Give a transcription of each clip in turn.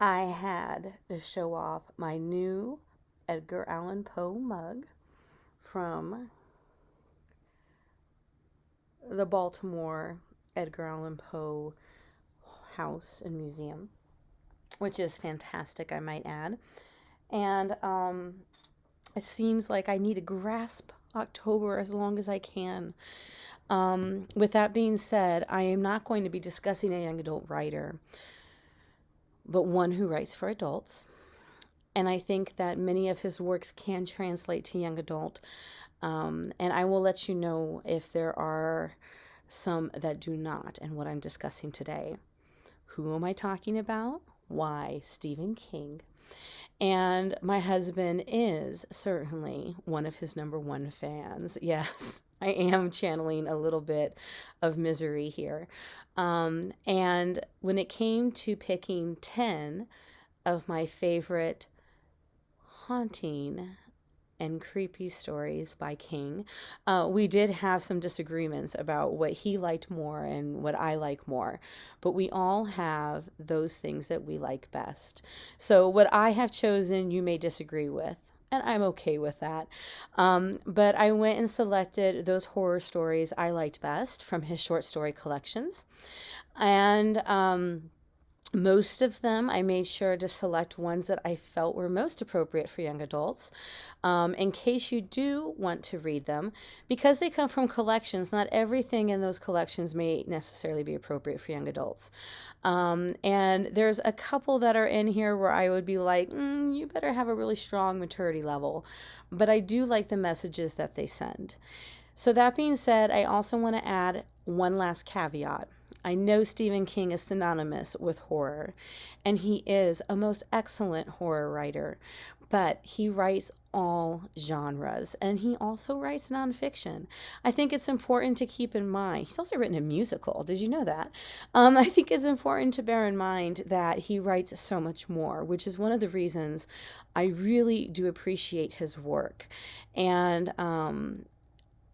I had to show off my new Edgar Allan Poe mug from the Baltimore Edgar Allan Poe House and Museum, which is fantastic, I might add. And it seems like I need to grasp October as long as I can. With that being said, I am not going to be discussing a young adult writer, but one who writes for adults. And I think that many of his works can translate to young adult. And I will let you know if there are some that do not, and what I'm discussing today. Who am I talking about? Why, Stephen King. And my husband is certainly one of his number one fans. Yes, I am channeling a little bit of misery here. And when it came to picking 10 of my favorite haunting and creepy stories by King, we did have some disagreements about what he liked more and what I like more. But we all have those things that we like best. So, what I have chosen, you may disagree with. And I'm okay with that. But I went and selected those horror stories I liked best from his short story collections. And most of them, I made sure to select ones that I felt were most appropriate for young adults, in case you do want to read them. Because they come from collections, not everything in those collections may necessarily be appropriate for young adults. And there's a couple that are in here where I would be like, you better have a really strong maturity level. But I do like the messages that they send. So, that being said, I also want to add one last caveat. I know Stephen King is synonymous with horror, and he is a most excellent horror writer, but he writes all genres, and he also writes nonfiction. I think it's important to keep in mind. He's also written a musical. Did you know that? I think it's important to bear in mind that he writes so much more, which is one of the reasons I really do appreciate his work. And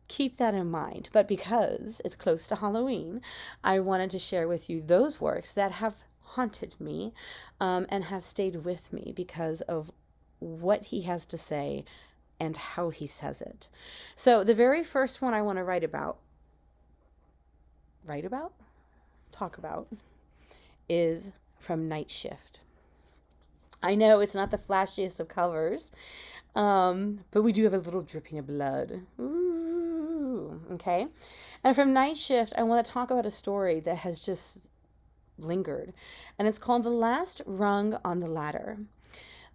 keep that in mind. But because it's close to Halloween, I wanted to share with you those works that have haunted me, and have stayed with me because of what he has to say and how he says it. So the very first one I want to write about, talk about, is from Night Shift. I know it's not the flashiest of covers, but we do have a little dripping of blood. Ooh, okay. And from Night Shift, I want to talk about a story that has just lingered, and it's called The Last Rung on the Ladder.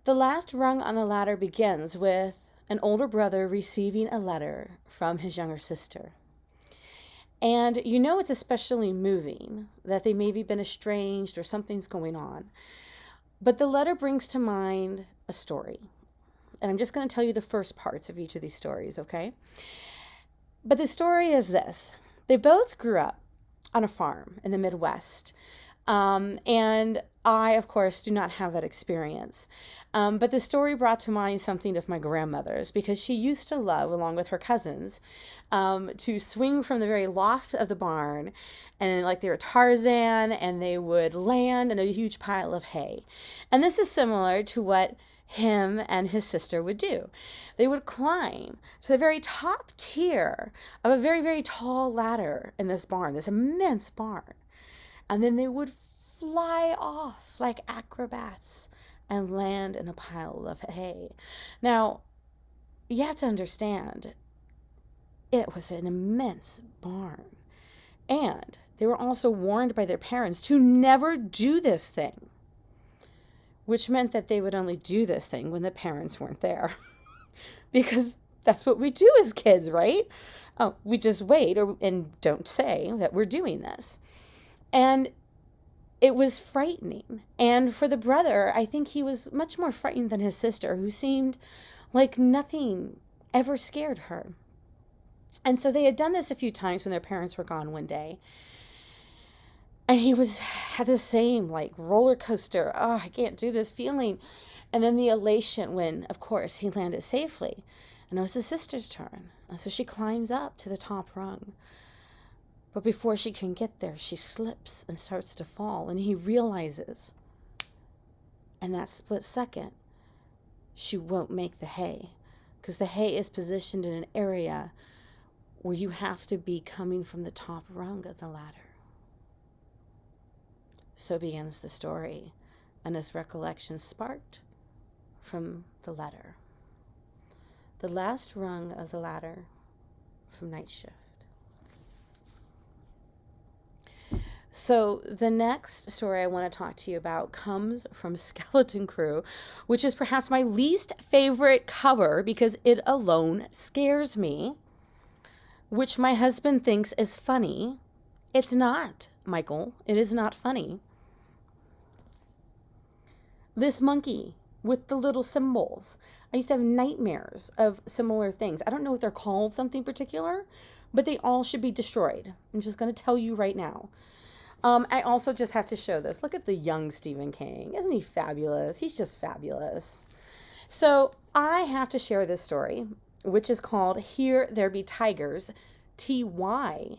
The Last Rung on the Ladder begins with an older brother receiving a letter from his younger sister. And you know it's especially moving that they maybe been estranged or something's going on. But the letter brings to mind a story. And I'm just going to tell you the first parts of each of these stories, okay? But the story is this. They both grew up on a farm in the Midwest. And I, of course, do not have that experience. But the story brought to mind something of my grandmother's, because she used to love, along with her cousins, to swing from the very loft of the barn, and like they were Tarzan, and they would land in a huge pile of hay. And this is similar to what him and his sister would do. They would climb to the very top tier of a very, very tall ladder in this barn, this immense barn. And then they would fly off like acrobats and land in a pile of hay. Now, you have to understand, it was an immense barn. And they were also warned by their parents to never do this thing, which meant that they would only do this thing when the parents weren't there. Because that's what we do as kids, right? Oh, we just wait and don't say that we're doing this. And it was frightening. And for the brother, I think he was much more frightened than his sister, who seemed like nothing ever scared her. And so they had done this a few times when their parents were gone one day. And he had the same like roller coaster, oh, I can't do this feeling. And then the elation when, of course, he landed safely. And it was his sister's turn. And so she climbs up to the top rung. But before she can get there, she slips and starts to fall. And he realizes And that split second, she won't make the hay, because the hay is positioned in an area where you have to be coming from the top rung of the ladder. So begins the story, and his recollection sparked from the letter. The last rung of the ladder from Night Shift. So the next story I want to talk to you about comes from Skeleton Crew, which is perhaps my least favorite cover because it alone scares me, which my husband thinks is funny. It's not, Michael. It is not funny. This monkey with the little symbols. I used to have nightmares of similar things. I don't know if they're called something particular, but they all should be destroyed. I'm just going to tell you right now. I also just have to show this. Look at the young Stephen King. Isn't he fabulous? He's just fabulous. So I have to share this story, which is called Here There Be Tygers, Tygers.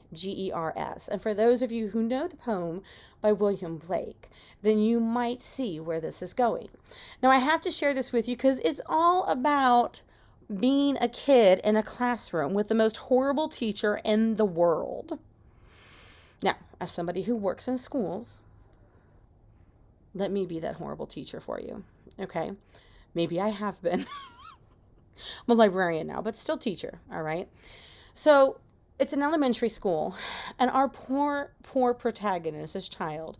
And for those of you who know the poem by William Blake, then you might see where this is going. Now, I have to share this with you because it's all about being a kid in a classroom with the most horrible teacher in the world. Now, as somebody who works in schools, let me be that horrible teacher for you, okay? Maybe I have been. I'm a librarian now, but still teacher, all right? So it's an elementary school, and our poor protagonist, this child,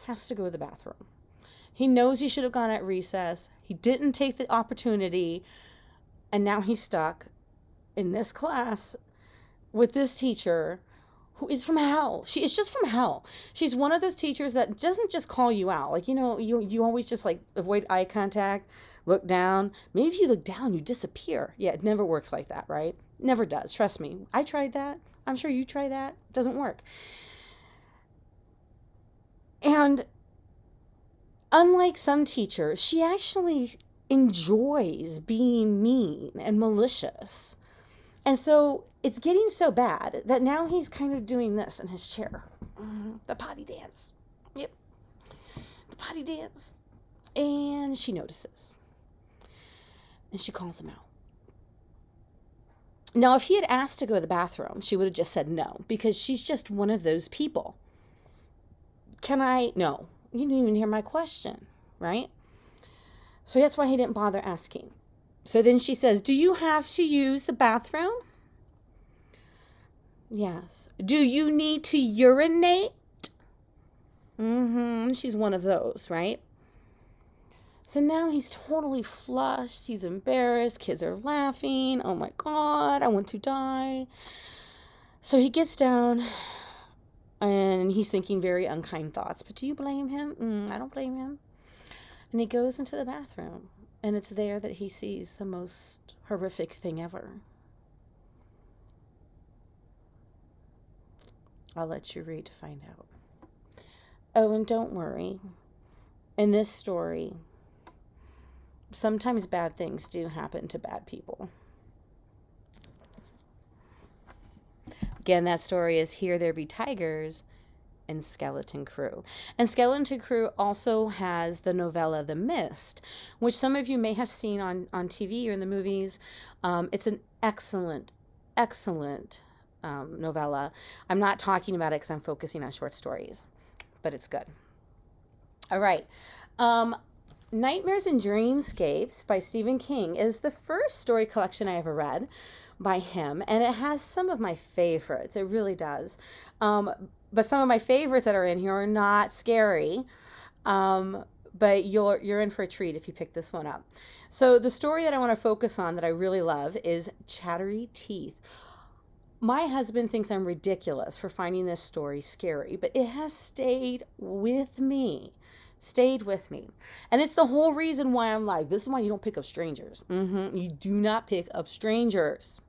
has to go to the bathroom. He knows he should have gone at recess. He didn't take the opportunity, and now he's stuck in this class with this teacher who is from hell. She is just from hell. She's one of those teachers that doesn't just call you out. Like, you know, you always just like avoid eye contact, look down. Maybe if you look down, you disappear. Yeah, it never works like that, right? Never does. Trust me. I tried that. I'm sure you try that. It doesn't work. And unlike some teachers, she actually enjoys being mean and malicious. And so it's getting so bad that now he's kind of doing this in his chair. The potty dance. Yep. The potty dance. And she notices. And she calls him out. Now, if he had asked to go to the bathroom, she would have just said no, because she's just one of those people. No. You didn't even hear my question, right? So that's why he didn't bother asking. So then she says, do you have to use the bathroom? Yes. Do you need to urinate? She's one of those, right? So now he's totally flushed. He's embarrassed. Kids are laughing. Oh my God, I want to die. So he gets down and he's thinking very unkind thoughts. But do you blame him? I don't blame him. And he goes into the bathroom. And it's there that he sees the most horrific thing ever. I'll let you read to find out. Oh, and don't worry. In this story, sometimes bad things do happen to bad people. Again, that story is Here There Be Tygers and Skeleton Crew. And Skeleton Crew also has the novella The Mist, which some of you may have seen on TV or in the movies. It's an excellent novella. I'm not talking about it because I'm focusing on short stories, but it's good. All right. Nightmares and Dreamscapes by Stephen King is the first story collection I ever read by him, and it has some of my favorites. It really does. But some of my favorites that are in here are not scary. But you're in for a treat if you pick this one up. So the story that I want to focus on that I really love is Chattery Teeth. My husband thinks I'm ridiculous for finding this story scary, but it has stayed with me. And it's the whole reason why I'm like, this is why you don't pick up strangers. You do not pick up strangers.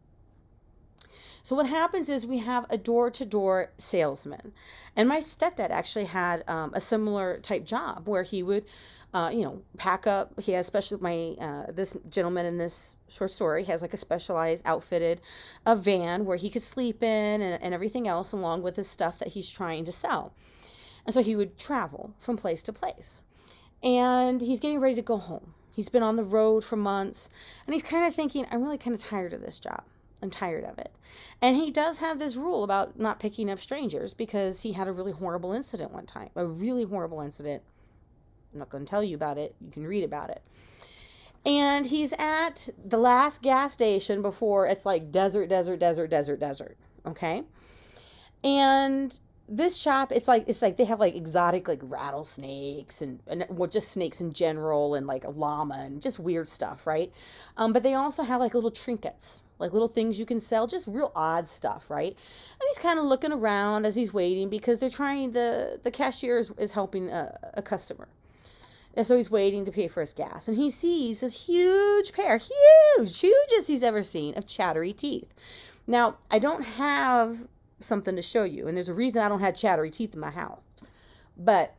So what happens is we have a door-to-door salesman. And my stepdad actually had a similar type job where he would, pack up. He has this gentleman in this short story has like a specialized outfitted van where he could sleep in and everything else along with his stuff that he's trying to sell. And so he would travel from place to place. And he's getting ready to go home. He's been on the road for months, and he's kind of thinking, I'm really kind of tired of this job. I'm tired of it. And he does have this rule about not picking up strangers because he had a really horrible incident one time. A really horrible incident. I'm not going to tell you about it. You can read about it. And he's at the last gas station before it's like desert. Okay? And this shop, it's like they have like exotic like rattlesnakes and well, just snakes in general, and like a llama and just weird stuff, right? But they also have like little trinkets, like little things you can sell, just real odd stuff, right? And he's kind of looking around as he's waiting because they're trying, the cashier is helping a customer. And so he's waiting to pay for his gas. And he sees this huge pair, hugest he's ever seen, of chattery teeth. Now, I don't have something to show you, and there's a reason I don't have chattery teeth in my house. But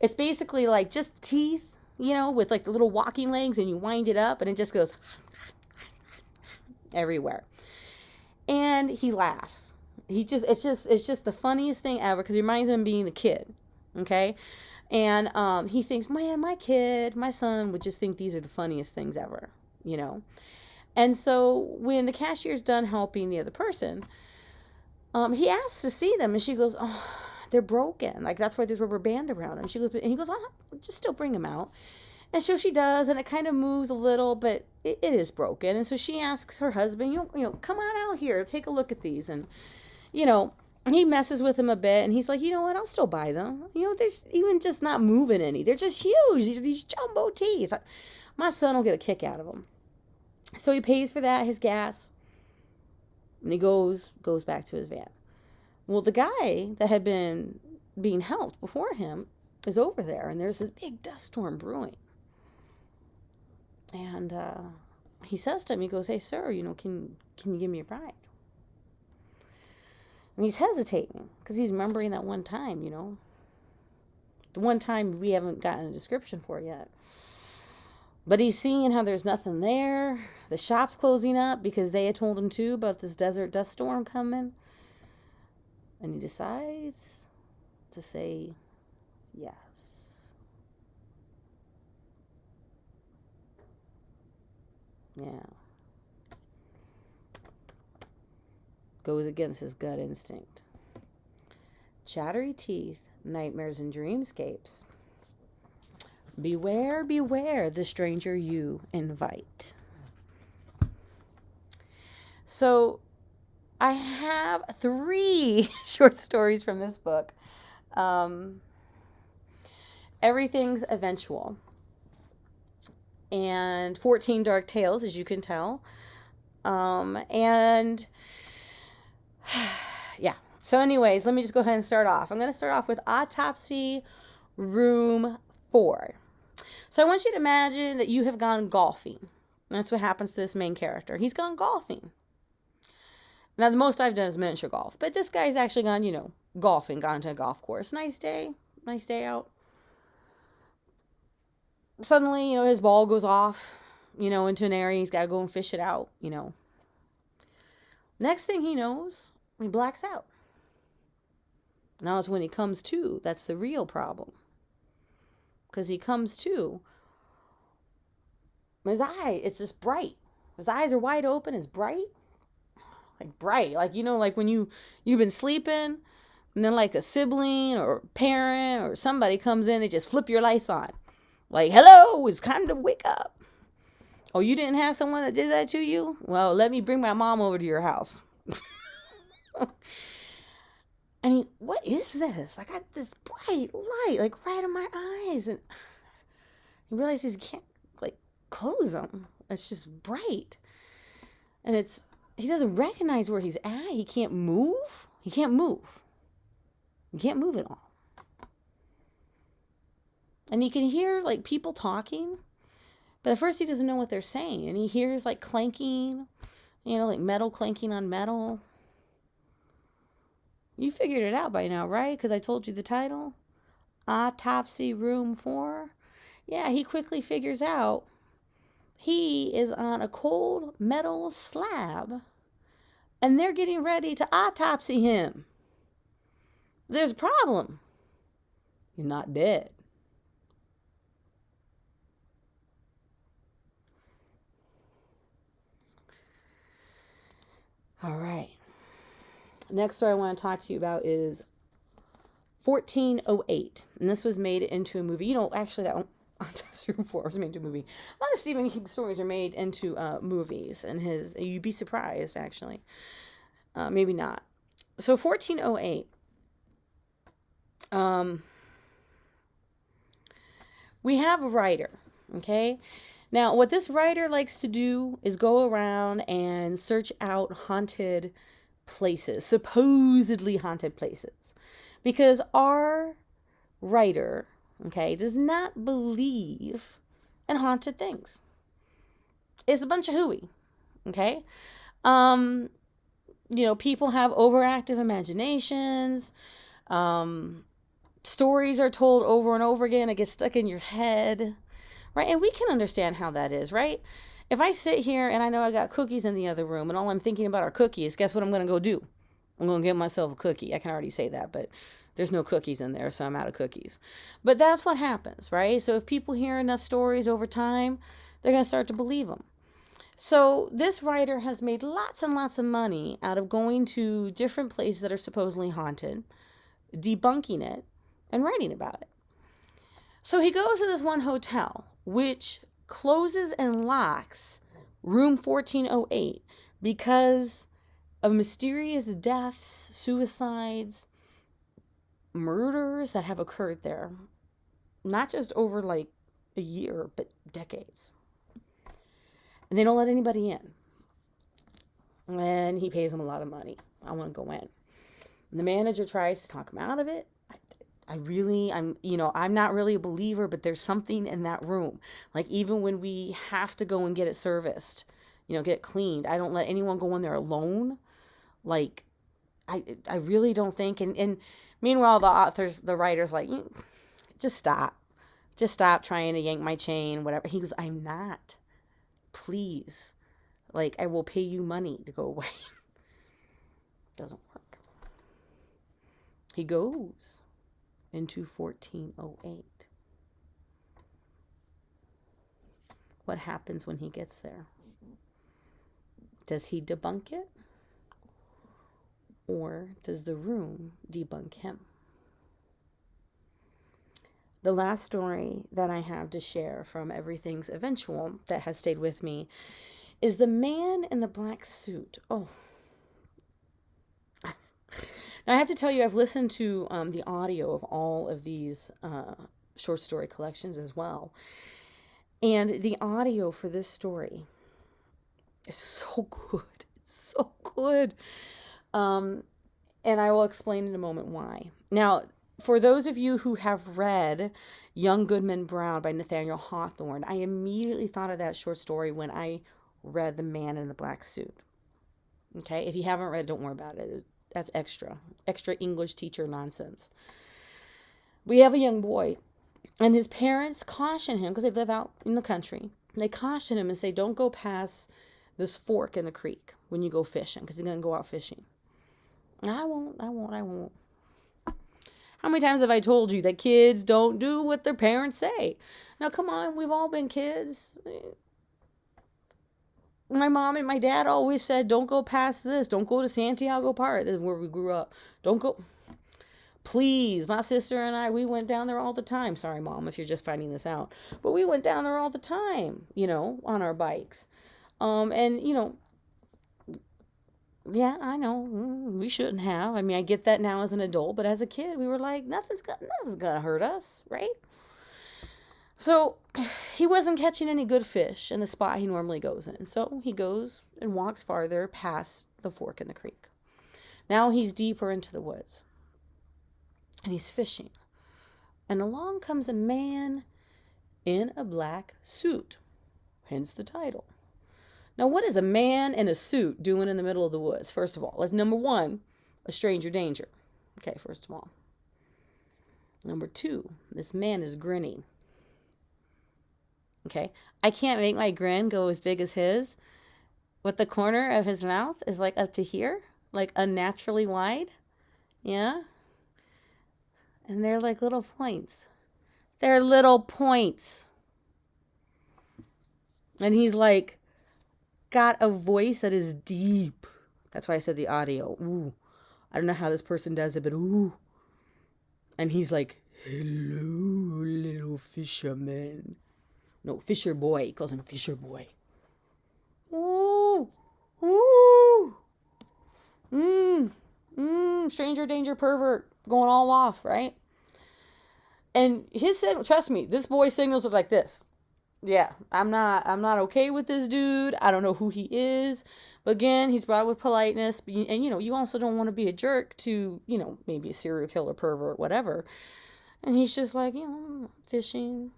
it's basically like just teeth, with like the little walking legs, and you wind it up, and it just goes everywhere. And he laughs. It's just the funniest thing ever because it reminds him of being a kid. Okay? And he thinks, man, my son would just think these are the funniest things ever, And so when the cashier's done helping the other person, he asks to see them, and she goes, oh, they're broken. Like, that's why there's a rubber band around them. And he goes, oh, just still bring them out. And so she does, and it kind of moves a little, but it is broken. And so she asks her husband, come on out here, take a look at these. And, he messes with him a bit, and he's like, you know what, I'll still buy them. There's even just not moving any. They're just huge, these jumbo teeth. My son will get a kick out of them. So he pays for that, his gas, and he goes back to his van. Well, the guy that had been being helped before him is over there, and there's this big dust storm brewing. And he says to him, he goes, hey, sir, can you give me a ride? And he's hesitating because he's remembering that one time, the one time we haven't gotten a description for yet. But he's seeing how there's nothing there. The shop's closing up because they had told him to about this desert dust storm coming. And he decides to say yes. Yeah. Goes against his gut instinct. Chattery teeth, nightmares and dreamscapes. Beware, beware the stranger you invite. So I have 3 short stories from this book. Everything's Eventual. And 14 Dark Tales, as you can tell. And yeah. So anyways, let me just go ahead and start off. I'm going to start off with Autopsy Room 4. So I want you to imagine that you have gone golfing. That's what happens to this main character. He's gone golfing. Now, the most I've done is miniature golf. But this guy's actually gone, golfing, gone to a golf course. Nice day out. Suddenly, his ball goes off, into an area. He's got to go and fish it out, Next thing he knows, he blacks out. Now it's when he comes to, that's the real problem. Because he comes to, his eye, it's just bright. His eyes are wide open, it's bright. Like bright, like, like when you've been sleeping, and then like a sibling or parent or somebody comes in, they just flip your lights on. Like, hello, it's time to wake up. Oh, you didn't have someone that did that to you? Well, let me bring my mom over to your house. I mean, what is this? I got this bright light, like right in my eyes. And he realizes he can't, close them. It's just bright. And he doesn't recognize where he's at. He can't move. He can't move at all. And he can hear, people talking. But at first he doesn't know what they're saying. And he hears, clanking, metal clanking on metal. You figured it out by now, right? Because I told you the title. Autopsy Room 4. Yeah, he quickly figures out he is on a cold metal slab. And they're getting ready to autopsy him. There's a problem. He's not dead. All right. Next story I want to talk to you about is 1408. And this was made into a movie. You know, actually, that one, Autopsy was made into a movie. A lot of Stephen King stories are made into movies. And you'd be surprised, actually. Maybe not. So 1408. We have a writer, okay? Now, what this writer likes to do is go around and search out haunted places, supposedly haunted places, because our writer, okay, does not believe in haunted things. It's a bunch of hooey, okay? People have overactive imaginations. Stories are told over and over again. It gets stuck in your head, right? And we can understand how that is, right? If I sit here and I know I got cookies in the other room and all I'm thinking about are cookies, guess what I'm going to go do? I'm going to get myself a cookie. I can already say that, but there's no cookies in there, so I'm out of cookies. But that's what happens, right? So if people hear enough stories over time, they're going to start to believe them. So this writer has made lots and lots of money out of going to different places that are supposedly haunted, debunking it, and writing about it. So he goes to this one hotel, which closes and locks room 1408 because of mysterious deaths, suicides, murders that have occurred there. Not just over like a year, but decades. And they don't let anybody in. And he pays them a lot of money. I want to go in. And the manager tries to talk him out of it. I'm not really a believer, but there's something in that room. Like even when we have to go and get it serviced, get it cleaned, I don't let anyone go in there alone. Like, I really don't think, and meanwhile, the writer's like, just stop trying to yank my chain, whatever. He goes, I'm not, please. Like, I will pay you money to go away. Doesn't work. He goes into 1408. What happens when he gets there? Does he debunk it? Or does the room debunk him? The last story that I have to share from Everything's Eventual that has stayed with me is the man in the black suit. Oh. Now, I have to tell you, I've listened to the audio of all of these short story collections as well. And the audio for this story is so good. It's so good. And I will explain in a moment why. Now, for those of you who have read Young Goodman Brown by Nathaniel Hawthorne, I immediately thought of that short story when I read The Man in the Black Suit. Okay? If you haven't read it, don't worry about it. That's extra English teacher nonsense. We have a young boy, and his parents caution him, because they live out in the country. They caution him and say, don't go past this fork in the creek when you go fishing, because he's going to go out fishing. I won't. How many times have I told you that kids don't do what their parents say? Now, come on, we've all been kids. My mom and my dad always said, don't go past this. Don't go to Santiago Park. This is where we grew up. Don't go. Please, my sister and I, we went down there all the time. Sorry, Mom, if you're just finding this out. But we went down there all the time, on our bikes. Yeah, I know. We shouldn't have. I mean, I get that now as an adult, but as a kid, we were like, nothing's gonna hurt us, right? So he wasn't catching any good fish in the spot he normally goes in. So he goes and walks farther past the fork in the creek. Now he's deeper into the woods. And he's fishing. And along comes a man in a black suit. Hence the title. Now, what is a man in a suit doing in the middle of the woods? First of all, that's number one, a stranger danger. Okay, first of all. Number two, this man is grinning. Okay, I can't make my grin go as big as his, but the corner of his mouth is like up to here, like unnaturally wide. Yeah. And they're like little points. They're little points. And he's like, got a voice that is deep, That's why I said the audio. Ooh. I don't know how this person does it, but ooh. And he's like, hello, little fisherman. No, Fisher Boy. He calls him Fisher Boy. Ooh. Ooh. Stranger danger pervert. Going all off, right? And his signal, trust me, this boy's signals are like this. Yeah, I'm not okay with this dude. I don't know who he is. But again, he's brought with politeness. And, you also don't want to be a jerk to, maybe a serial killer, pervert, whatever. And he's just like, fishing.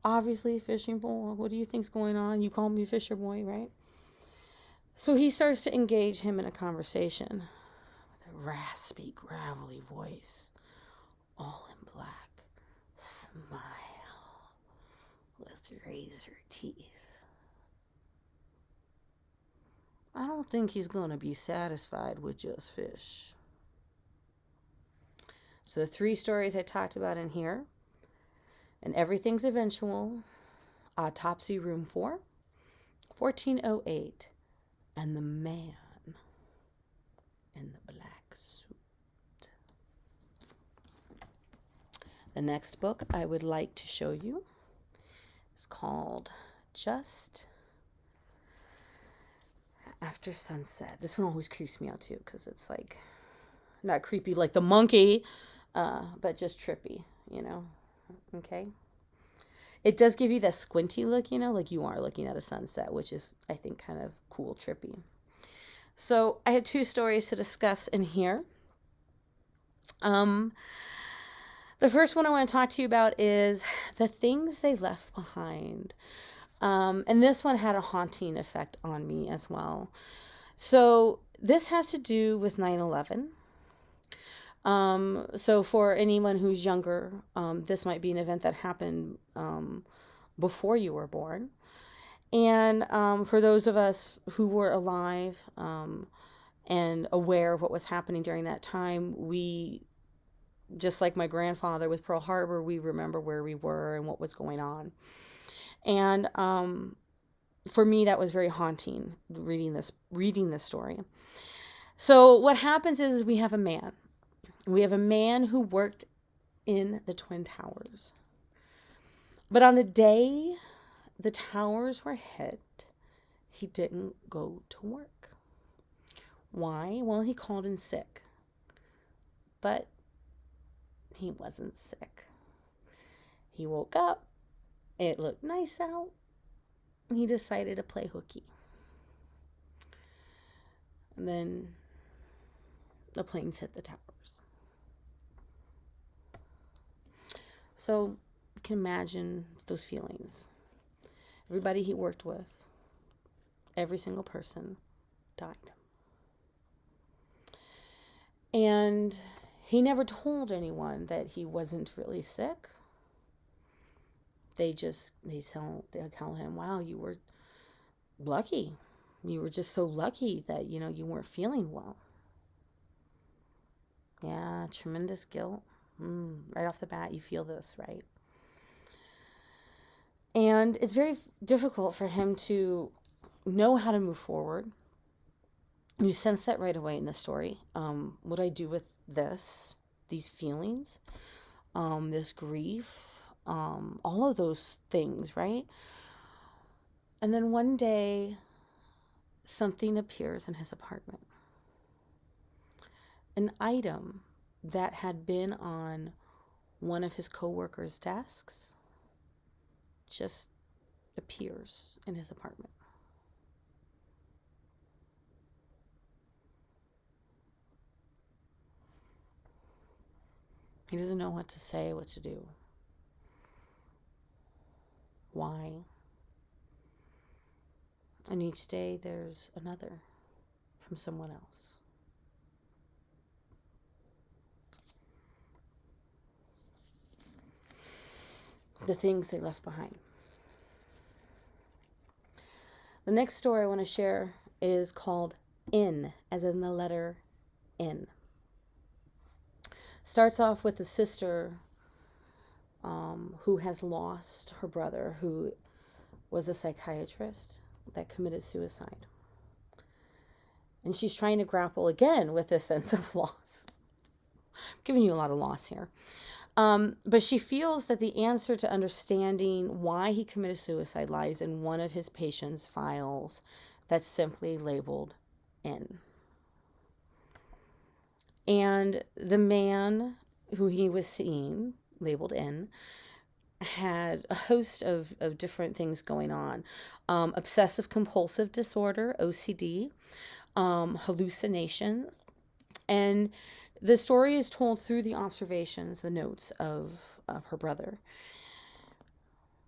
Obviously, fishing boy. What do you think's going on? You call me Fisher Boy, right? So he starts to engage him in a conversation with a raspy, gravelly voice, all in black. Smile with razor teeth. I don't think he's going to be satisfied with just fish. So the 3 stories I talked about in here, and Everything's Eventual, Autopsy Room 4, 1408, and The Man in the Black Suit. The next book I would like to show you is called Just After Sunset. This one always creeps me out too, because it's like not creepy like the monkey, but just trippy, okay? It does give you that squinty look, like you are looking at a sunset, which is, I think, kind of cool, trippy. So I had 2 stories to discuss in here. The first one I want to talk to you about is The Things They Left Behind. And this one had a haunting effect on me as well. So this has to do with 9/11. So for anyone who's younger, this might be an event that happened before you were born. And for those of us who were alive and aware of what was happening during that time, we, just like my grandfather with Pearl Harbor, we remember where we were and what was going on. And for me, that was very haunting, reading this story. So what happens is we have a man. We have a man who worked in the Twin Towers. But on the day the towers were hit, he didn't go to work. Why? Well, he called in sick. But he wasn't sick. He woke up. It looked nice out. He decided to play hooky. And then the planes hit the towers. So you can imagine those feelings. Everybody he worked with, every single person died. And he never told anyone that he wasn't really sick. They'll tell him, wow, you were lucky. You were just so lucky that, you weren't feeling well. Yeah, tremendous guilt. Right off the bat, you feel this, right? And it's very difficult for him to know how to move forward. You sense that right away in the story. What do I do with these feelings, this grief, all of those things, right? And then one day, something appears in his apartment. An item that had been on one of his coworkers' desks just appears in his apartment. He doesn't know what to say, what to do. Why? And each day there's another from someone else. The things they left behind. The next story I want to share is called N, as in the letter N. Starts off with a sister who has lost her brother, who was a psychiatrist that committed suicide. And she's trying to grapple again with this sense of loss. I'm giving you a lot of loss here. But she feels that the answer to understanding why he committed suicide lies in one of his patient's files that's simply labeled N. And the man who he was seeing, labeled N, had a host of different things going on. Obsessive compulsive disorder, OCD, hallucinations. And the story is told through the observations, the notes of her brother.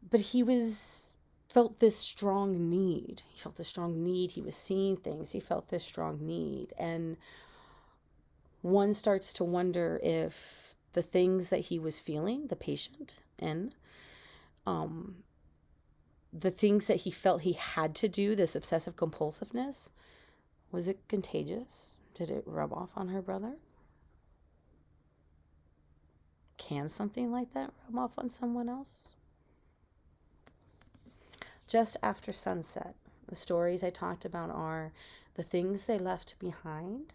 But he felt this strong need. He felt this strong need. He was seeing things. He felt this strong need. And one starts to wonder if the things that he was feeling, the patient, and the things that he felt he had to do, this obsessive compulsiveness, was it contagious? Did it rub off on her brother? Can something like that rub off on someone else? Just after sunset, the stories I talked about are The Things They Left Behind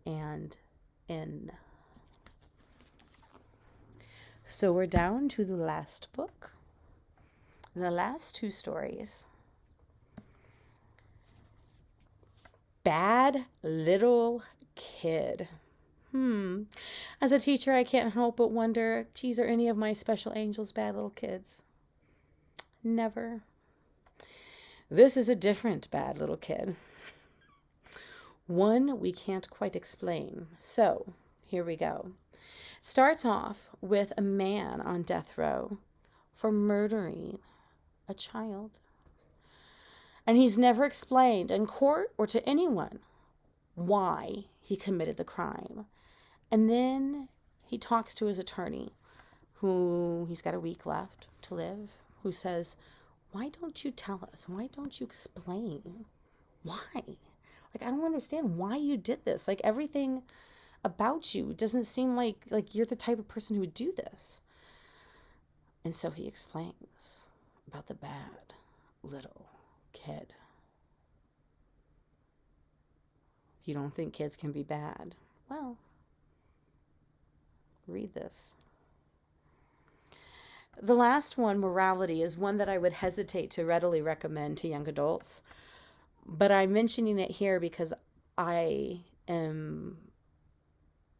and N. So we're down to the last book. The last two stories. Bad Little Kid. As a teacher, I can't help but wonder, geez, are any of my special angels bad little kids? Never. This is a different bad little kid. One we can't quite explain. So, here we go. Starts off with a man on death row for murdering a child. And he's never explained in court or to anyone why he committed the crime. And then he talks to his attorney, who he's got a week left to live, who says, why don't you tell us? Why don't you explain? Why? Like, I don't understand why you did this. Like, everything about you doesn't seem like you're the type of person who would do this. And so he explains about the bad little kid. You don't think kids can be bad? Well, read this. The last one, morality, is one that I would hesitate to readily recommend to young adults. But I'm mentioning it here because I am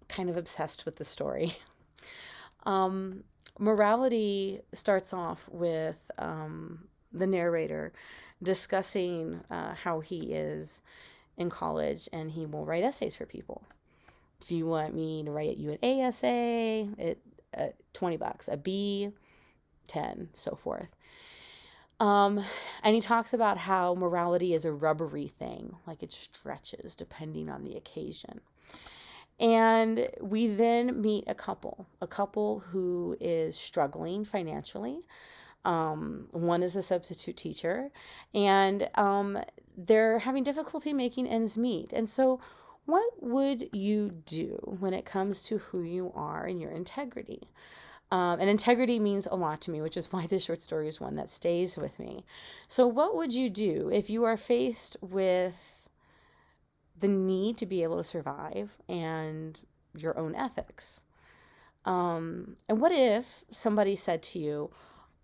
kind of obsessed with the story. Morality starts off with the narrator discussing how he is in college and he will write essays for people. If you want me to write you an A essay, $20, a B, 10, so forth. And he talks about how morality is a rubbery thing, like it stretches depending on the occasion. And we then meet a couple who is struggling financially. One is a substitute teacher, and they're having difficulty making ends meet. And so what would you do when it comes to who you are and your integrity? And integrity means a lot to me, which is why this short story is one that stays with me. So what would you do if you are faced with the need to be able to survive and your own ethics? And what if somebody said to you,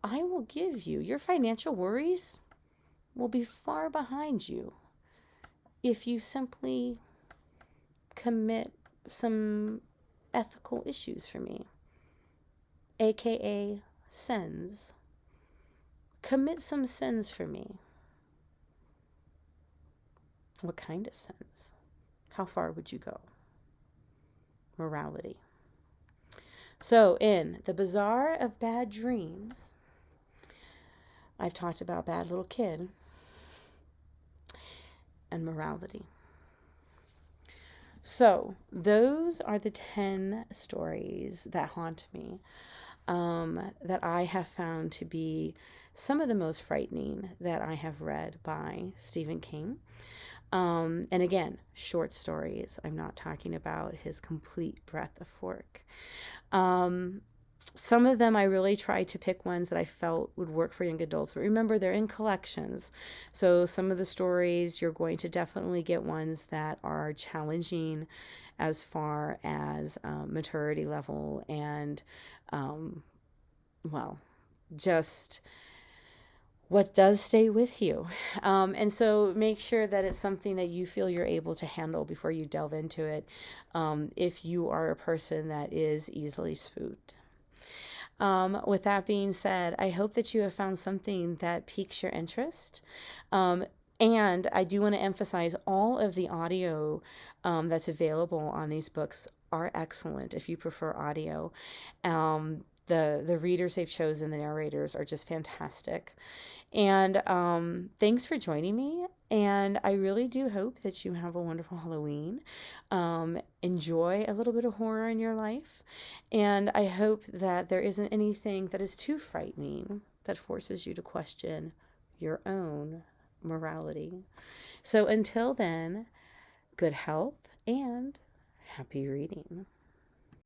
I will give you, your financial worries will be far behind you if you simply commit some ethical issues for me, aka sins. Commit some sins for me. What kind of sins? How far would you go? Morality. So in The Bazaar of Bad Dreams, I've talked about Bad Little Kid and morality. So those are the 10 stories that haunt me, that I have found to be some of the most frightening that I have read by Stephen King. And again, short stories. I'm not talking about his complete breadth of work. Some of them I really tried to pick ones that I felt would work for young adults. But remember, they're in collections. So some of the stories, you're going to definitely get ones that are challenging as far as maturity level and, um, well, just what does stay with you. And so make sure that it's something that you feel you're able to handle before you delve into it, if you are a person that is easily spooked. With that being said, I hope that you have found something that piques your interest. And I do want to emphasize all of the audio that's available on these books are excellent if you prefer audio. The readers they've chosen, the narrators, are just fantastic. And thanks for joining me. And I really do hope that you have a wonderful Halloween. Enjoy a little bit of horror in your life. And I hope that there isn't anything that is too frightening that forces you to question your own morality. So until then, good health and happy reading.